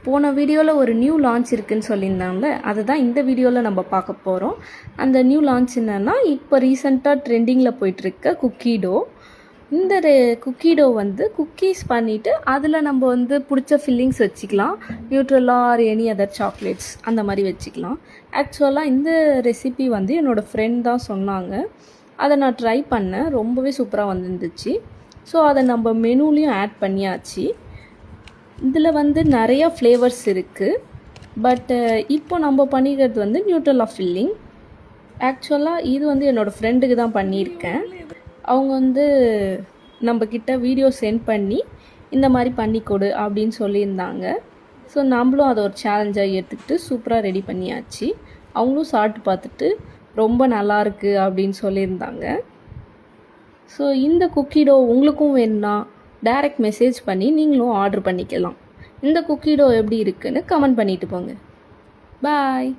போன வீடியோவில் ஒரு நியூ லான்ச் இருக்குதுன்னு சொல்லியிருந்தாங்களே, அதை தான் இந்த வீடியோவில் நம்ம பார்க்க போகிறோம். அந்த நியூ லான்ச் என்னென்னா, இப்போ ரீசெண்டாக ட்ரெண்டிங்கில் போயிட்டுருக்க குக்கி டோ. இந்த குக்கி டோ வந்து குக்கீஸ் பண்ணிவிட்டு அதில் நம்ம வந்து பிடிச்ச ஃபில்லிங்ஸ் வச்சுக்கலாம். நியூட்ரலா ஆர் எனி அதர் சாக்லேட்ஸ் அந்த மாதிரி வச்சுக்கலாம். ஆக்சுவலாக இந்த ரெசிபி வந்து என்னோடய ஃப்ரெண்ட் தான் சொன்னாங்க. அதை நான் ட்ரை பண்ணேன், ரொம்பவே சூப்பராக வந்துருந்துச்சு. ஸோ அதை நம்ம மெனுலேயும் ஆட் பண்ணியாச்சு. இதில் வந்து நிறைய ஃப்ளேவர்ஸ் இருக்குது. பட்டு இப்போ நம்ம பண்ணிக்கிறது வந்து நியூட்ரலா ஃபில்லிங். ஆக்சுவலாக இது வந்து என்னோடய ஃப்ரெண்டுக்கு தான் பண்ணியிருக்கேன். அவங்க வந்து நம்மக்கிட்ட வீடியோ சென்ட் பண்ணி இந்த மாதிரி பண்ணி கொடு அப்படின்னு சொல்லியிருந்தாங்க. ஸோ நம்மளும் அதை ஒரு சேலஞ்சாக எடுத்துக்கிட்டு சூப்பராக ரெடி பண்ணியாச்சு. அவங்களும் சாப்பிட்டு பார்த்துட்டு ரொம்ப நல்லாயிருக்கு அப்படின்னு சொல்லியிருந்தாங்க. ஸோ இந்த குக்கி டோ உங்களுக்கும் வேணும்னா டைரக்ட் மெசேஜ் பண்ணி நீங்களும் ஆர்டர் பண்ணிக்கலாம். இந்த குக்கி டோ எப்படி இருக்குன்னு கமெண்ட் பண்ணிட்டு போங்க. பாய்.